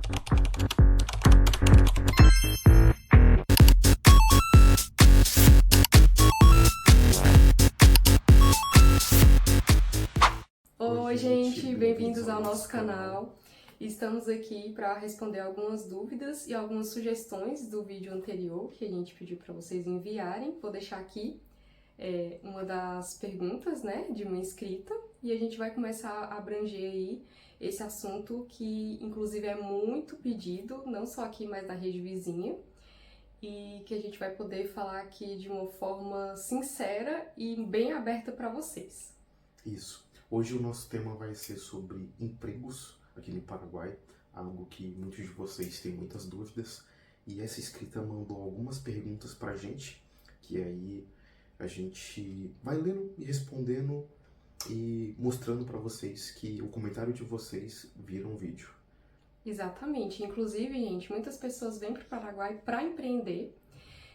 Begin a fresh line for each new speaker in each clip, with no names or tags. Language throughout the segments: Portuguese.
Oi, gente, bem-vindos ao nosso canal. Estamos aqui para responder algumas dúvidas e algumas sugestões do vídeo anterior que a gente pediu para vocês enviarem. Vou deixar aqui uma das perguntas, né, de uma inscrita, e a gente vai começar a abranger aí esse assunto que, inclusive, é muito pedido, não só aqui, mas na rede vizinha, e que a gente vai poder falar aqui de uma forma sincera e bem aberta para vocês.
Isso. Hoje o nosso tema vai ser sobre empregos aqui no Paraguai, algo que muitos de vocês têm muitas dúvidas, e essa inscrita mandou algumas perguntas pra gente, que aí a gente vai lendo e respondendo e mostrando pra vocês que o comentário de vocês vira um vídeo.
Exatamente. Inclusive, gente, muitas pessoas vêm para o Paraguai para empreender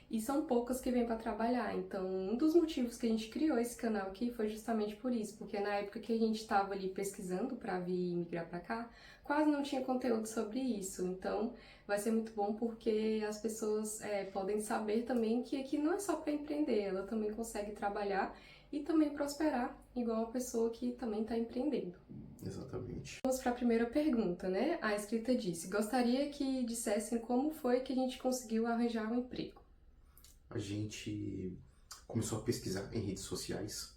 e são poucas que vêm para trabalhar. Então, um dos motivos que a gente criou esse canal aqui foi justamente por isso, porque na época que a gente estava ali pesquisando para vir migrar para cá, quase não tinha conteúdo sobre isso. Então, vai ser muito bom porque as pessoas podem saber também que aqui não é só para empreender, ela também consegue trabalhar e também prosperar, igual uma pessoa que também está empreendendo.
Exatamente.
Vamos para a primeira pergunta, né? A escrita disse: gostaria que dissessem como foi que a gente conseguiu arranjar um emprego.
A gente começou a pesquisar em redes sociais,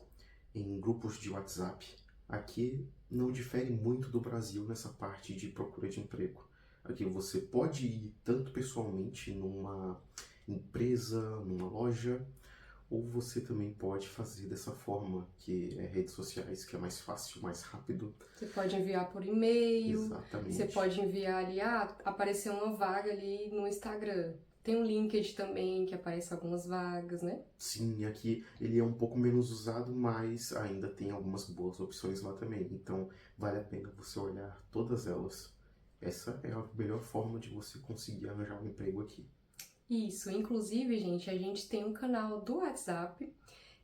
em grupos de WhatsApp. Aqui não difere muito do Brasil nessa parte de procura de emprego. Aqui você pode ir tanto pessoalmente numa empresa, numa loja, ou você também pode fazer dessa forma, que é redes sociais, que é mais fácil, mais rápido.
Você pode enviar por e-mail.
Exatamente.
Você pode enviar ali, apareceu uma vaga ali no Instagram. Tem um LinkedIn também, que aparece algumas vagas, né?
Sim, aqui ele é um pouco menos usado, mas ainda tem algumas boas opções lá também. Então, vale a pena você olhar todas elas. Essa é a melhor forma de você conseguir arranjar um emprego aqui.
Isso, inclusive, gente, a gente tem um canal do WhatsApp.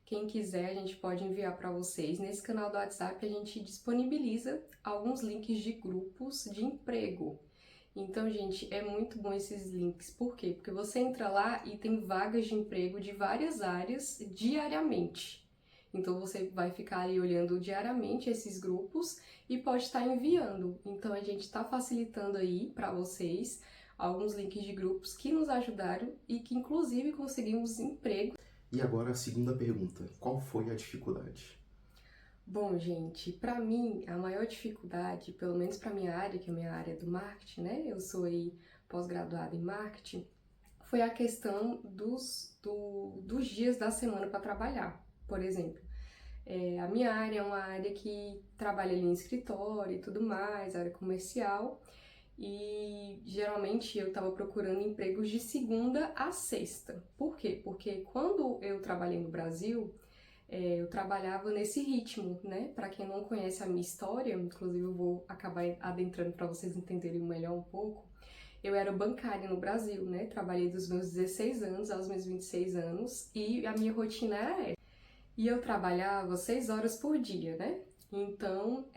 Quem quiser, a gente pode enviar para vocês. Nesse canal do WhatsApp, a gente disponibiliza alguns links de grupos de emprego. Então, gente, é muito bom esses links. Por quê? Porque você entra lá e tem vagas de emprego de várias áreas diariamente. Então, você vai ficar ali olhando diariamente esses grupos e pode estar enviando. Então, a gente está facilitando aí para vocês alguns links de grupos que nos ajudaram e que, inclusive, conseguimos emprego.
E agora a segunda pergunta: qual foi a dificuldade?
Bom, gente, para mim, a maior dificuldade, pelo menos para minha área, que é a minha área do marketing, né? Eu sou aí pós-graduada em marketing, foi a questão dos dias da semana para trabalhar, por exemplo. A minha área é uma área que trabalha ali em escritório e tudo mais, área comercial, e geralmente eu estava procurando empregos de segunda a sexta. Por quê? Porque quando eu trabalhei no Brasil, eu trabalhava nesse ritmo, né? Para quem não conhece a minha história, inclusive eu vou acabar adentrando para vocês entenderem melhor um pouco. Eu era bancária no Brasil, né? Trabalhei dos meus 16 anos aos meus 26 anos e a minha rotina era essa. E eu trabalhava 6 horas por dia, né? Então,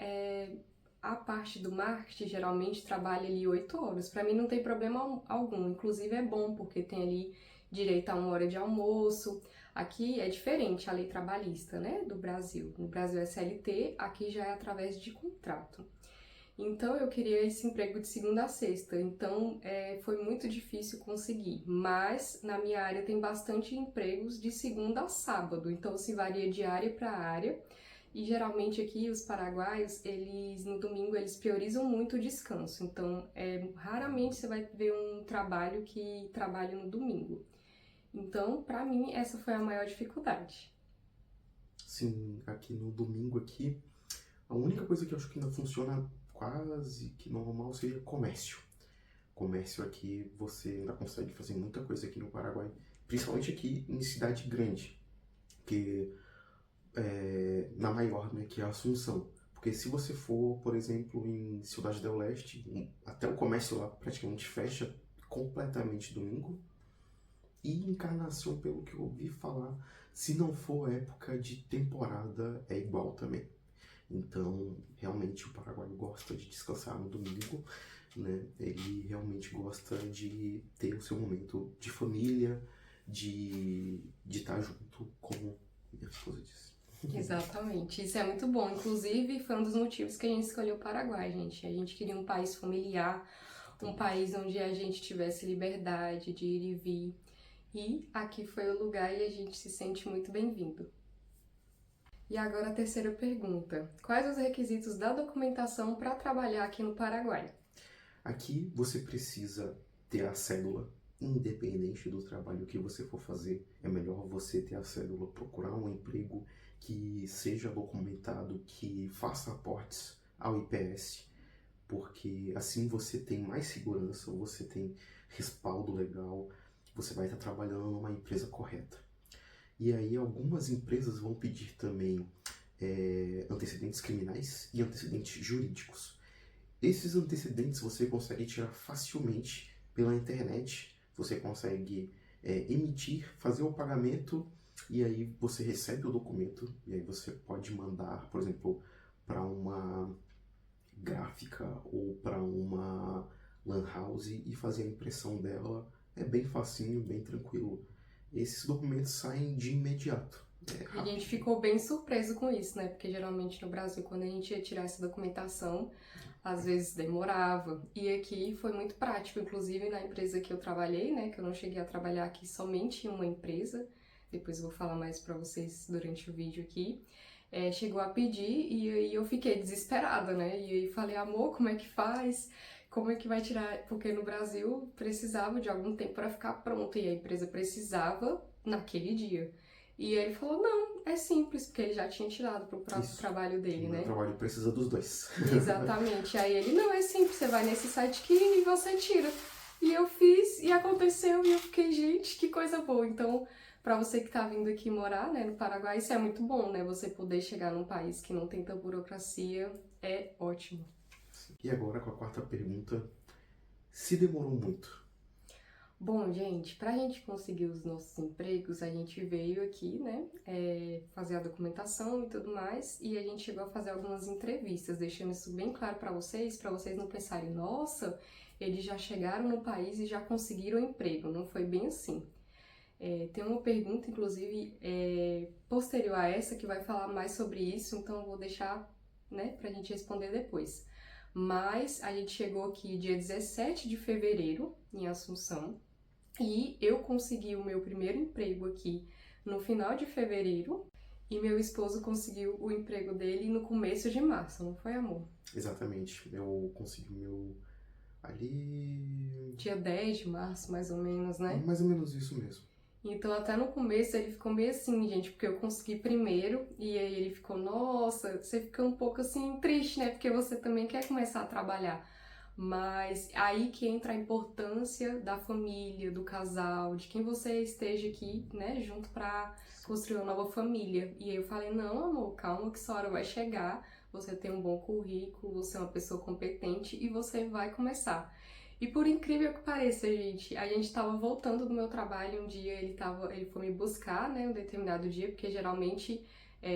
a parte do marketing geralmente trabalha ali 8 horas. Para mim não tem problema algum, inclusive é bom porque tem ali direito a 1 hora de almoço. Aqui é diferente a lei trabalhista, né, do Brasil. No Brasil é CLT, aqui já é através de contrato. Então eu queria esse emprego de segunda a sexta, então foi muito difícil conseguir. Mas na minha área tem bastante empregos de segunda a sábado, então se varia de área para área. E geralmente aqui os paraguaios, no domingo, eles priorizam muito o descanso. Então, raramente você vai ver um trabalho que trabalha no domingo. Então, pra mim, essa foi a maior dificuldade.
Sim, aqui no domingo aqui, a única coisa que eu acho que ainda funciona quase que normal seria comércio. Comércio aqui você ainda consegue fazer muita coisa aqui no Paraguai, principalmente aqui em cidade grande, que na maior, né, que é Assunção. Porque se você for, por exemplo, em Ciudad del Este, até o comércio lá praticamente fecha completamente domingo. E Encarnação, pelo que eu ouvi falar, se não for época de temporada, é igual também. Então, realmente, o paraguaio gosta de descansar no domingo. né? Ele realmente gosta de ter o seu momento de família, de estar junto, como minha esposa disse.
Exatamente, isso é muito bom. Inclusive, foi um dos motivos que a gente escolheu o Paraguai, gente. A gente queria um país familiar, um país onde a gente tivesse liberdade de ir e vir. E aqui foi o lugar e a gente se sente muito bem-vindo. E agora a terceira pergunta. Quais os requisitos da documentação para trabalhar aqui no Paraguai?
Aqui você precisa ter a cédula, independente do trabalho que você for fazer. É melhor você ter a cédula, procurar um emprego que seja documentado, que faça aportes ao IPS, porque assim você tem mais segurança, você tem respaldo legal, você vai estar trabalhando numa empresa correta. E aí algumas empresas vão pedir também antecedentes criminais e antecedentes jurídicos. Esses antecedentes você consegue tirar facilmente pela internet, você consegue emitir, fazer o pagamento e aí você recebe o documento e aí você pode mandar, por exemplo, para uma gráfica ou para uma lan house e fazer a impressão dela. É bem facinho, bem tranquilo. Esses documentos saem de imediato.
E a gente ficou bem surpreso com isso, né? Porque geralmente no Brasil, quando a gente ia tirar essa documentação, às vezes demorava. E aqui foi muito prático, inclusive na empresa que eu trabalhei, né? Que eu não cheguei a trabalhar aqui somente em uma empresa. Depois eu vou falar mais pra vocês durante o vídeo aqui. Chegou a pedir e aí eu fiquei desesperada, né? E aí falei, amor, como é que faz? Como é que vai tirar? Porque no Brasil precisava de algum tempo para ficar pronto e a empresa precisava naquele dia. E aí ele falou, não, é simples, porque ele já tinha tirado pro próprio trabalho dele, né?
O trabalho precisa dos dois.
Exatamente. Aí ele, não, é simples, você vai nesse site aqui e você tira. E eu fiz, e aconteceu, e eu fiquei, gente, que coisa boa. Então, pra você que tá vindo aqui morar, né, no Paraguai, isso é muito bom, né? Você poder chegar num país que não tem tanta burocracia, é ótimo.
E agora com a quarta pergunta, se demorou muito?
Bom, gente, pra gente conseguir os nossos empregos, a gente veio aqui, né, fazer a documentação e tudo mais, e a gente chegou a fazer algumas entrevistas, deixando isso bem claro pra vocês não pensarem, nossa, eles já chegaram no país e já conseguiram emprego, não foi bem assim. Tem uma pergunta, inclusive, posterior a essa, que vai falar mais sobre isso, então eu vou deixar, né, pra gente responder depois. Mas a gente chegou aqui dia 17 de fevereiro, em Assunção, e eu consegui o meu primeiro emprego aqui no final de fevereiro e meu esposo conseguiu o emprego dele no começo de março, não foi, amor?
Exatamente, eu consegui o meu ali...
Dia 10 de março, mais ou menos, né?
Mais ou menos isso mesmo.
Então até no começo ele ficou meio assim, gente, porque eu consegui primeiro e aí ele ficou, nossa, você fica um pouco assim triste, né? Porque você também quer começar a trabalhar. Mas aí que entra a importância da família, do casal, de quem você esteja aqui, né, junto pra construir uma nova família. E aí eu falei, não, amor, calma que essa hora vai chegar, você tem um bom currículo, você é uma pessoa competente e você vai começar. E por incrível que pareça, gente, a gente tava voltando do meu trabalho um dia, ele foi me buscar, né, um determinado dia, porque geralmente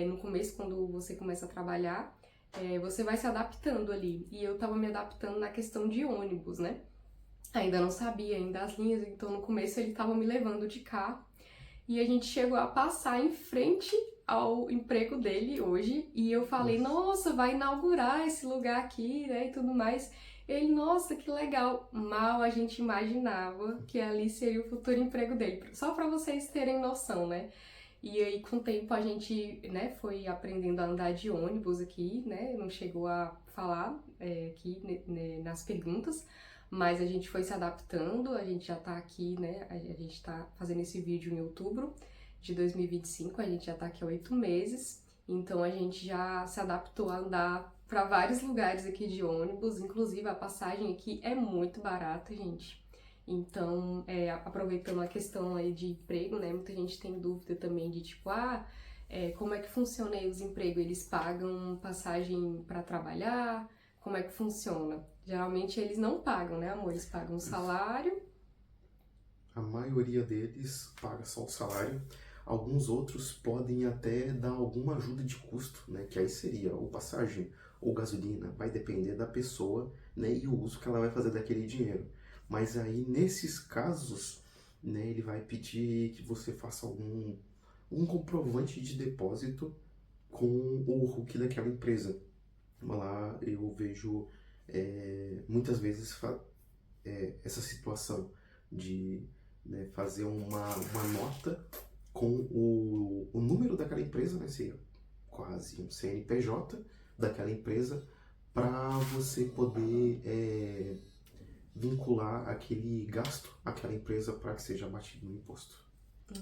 no começo, quando você começa a trabalhar, você vai se adaptando ali. E eu tava me adaptando na questão de ônibus, né? Ainda não sabia ainda as linhas, então no começo ele tava me levando de carro. E a gente chegou a passar em frente ao emprego dele hoje. E eu falei, nossa, vai inaugurar esse lugar aqui, né? E tudo mais. Ele, nossa, que legal. Mal a gente imaginava que ali seria o futuro emprego dele. Só pra vocês terem noção, né? E aí, com o tempo, a gente, né, foi aprendendo a andar de ônibus aqui, né, não chegou a falar aqui nas perguntas, mas a gente foi se adaptando, a gente já tá aqui, né, a gente tá fazendo esse vídeo em outubro de 2025, a gente já tá aqui há 8 meses, então a gente já se adaptou a andar para vários lugares aqui de ônibus, inclusive a passagem aqui é muito barata, gente. Então, aproveitando a questão aí de emprego, né, muita gente tem dúvida também de tipo, como é que funciona aí os empregos? Eles pagam passagem para trabalhar? Como é que funciona? Geralmente eles não pagam, né, amor? Eles pagam o salário.
A maioria deles paga só o salário. Alguns outros podem até dar alguma ajuda de custo, né, que aí seria ou passagem ou gasolina, vai depender da pessoa né, e o uso que ela vai fazer daquele dinheiro. Mas aí, nesses casos, né, ele vai pedir que você faça um comprovante de depósito com o RUC daquela empresa. Lá eu vejo muitas vezes essa situação de, né, fazer uma nota com o número daquela empresa, né, ser quase um CNPJ daquela empresa, para você poder vincular aquele gasto àquela empresa para que seja abatido no imposto.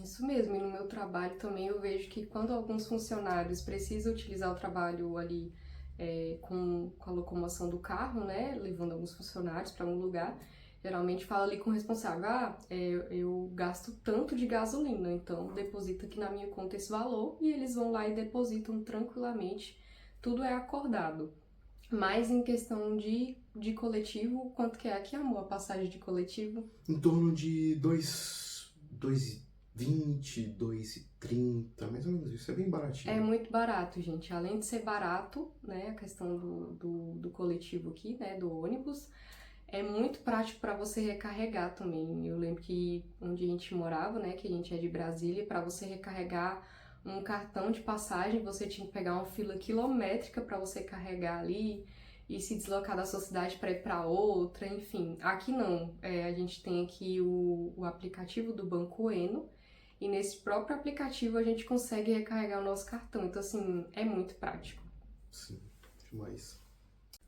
Isso mesmo, e no meu trabalho também eu vejo que quando alguns funcionários precisam utilizar o trabalho ali com a locomoção do carro, né, levando alguns funcionários para um lugar, geralmente fala ali com o responsável, eu gasto tanto de gasolina, então deposita aqui na minha conta esse valor, e eles vão lá e depositam tranquilamente, tudo é acordado. Mas em questão de coletivo, quanto que é aqui, amor, a passagem de coletivo?
Em torno de 2,20, 2,30, mais ou menos isso. É bem baratinho.
É muito barato, gente. Além de ser barato, né, a questão do coletivo aqui, né, do ônibus, é muito prático para você recarregar também. Eu lembro que onde a gente morava, né, que a gente é de Brasília, para você recarregar um cartão de passagem, você tinha que pegar uma fila quilométrica para você carregar ali e se deslocar da sua cidade para ir para outra, enfim. Aqui não, a gente tem aqui o aplicativo do Banco Eno, e nesse próprio aplicativo a gente consegue recarregar o nosso cartão. Então, assim, é muito prático.
Sim, demais.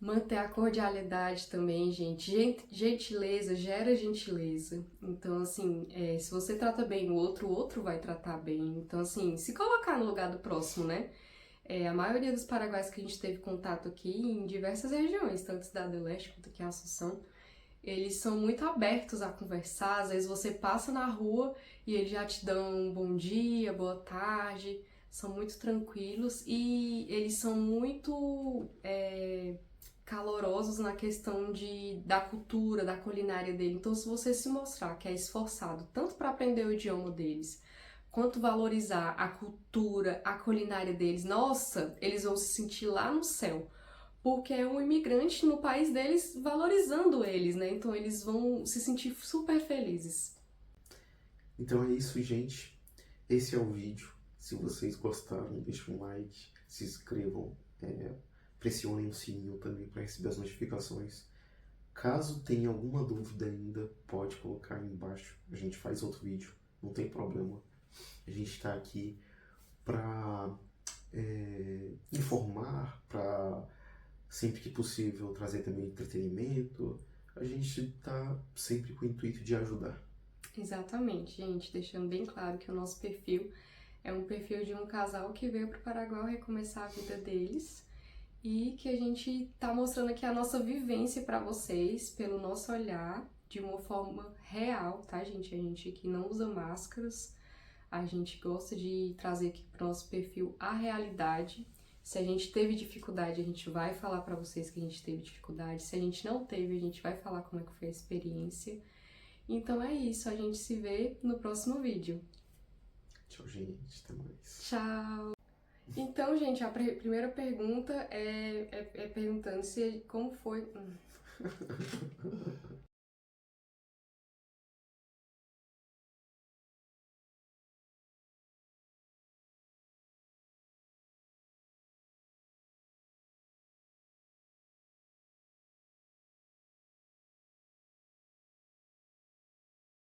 Manter a cordialidade também, gente. Gentileza gera gentileza. Então, assim, se você trata bem o outro vai tratar bem. Então, assim, se colocar no lugar do próximo, né? A maioria dos paraguaios que a gente teve contato aqui em diversas regiões, tanto Cidade do Leste quanto aqui em Assunção, eles são muito abertos a conversar. Às vezes você passa na rua e eles já te dão um bom dia, boa tarde. São muito tranquilos e eles são muito calorosos na questão da cultura, da culinária dele. Então, se você se mostrar que é esforçado tanto para aprender o idioma deles, quanto valorizar a cultura, a culinária deles, nossa, eles vão se sentir lá no céu. Porque é um imigrante no país deles valorizando eles, né? Então eles vão se sentir super felizes.
Então é isso, gente. Esse é o vídeo. Se vocês gostaram, deixem um like, se inscrevam, pressionem o sininho também para receber as notificações. Caso tenha alguma dúvida ainda, pode colocar aí embaixo. A gente faz outro vídeo, não tem problema. A gente está aqui para informar, para sempre que possível trazer também entretenimento. A gente está sempre com o intuito de ajudar.
Exatamente, gente, deixando bem claro que o nosso perfil é um perfil de um casal que veio para o Paraguai recomeçar a vida deles e que a gente tá mostrando aqui a nossa vivência para vocês, pelo nosso olhar, de uma forma real, tá, gente? A gente aqui não usa máscaras, a gente gosta de trazer aqui pro nosso perfil a realidade. Se a gente teve dificuldade, a gente vai falar para vocês que a gente teve dificuldade. Se a gente não teve, a gente vai falar como é que foi a experiência. Então é isso, a gente se vê no próximo vídeo.
Tchau, gente. Até mais.
Tchau! Então, gente, a primeira pergunta é perguntando como foi...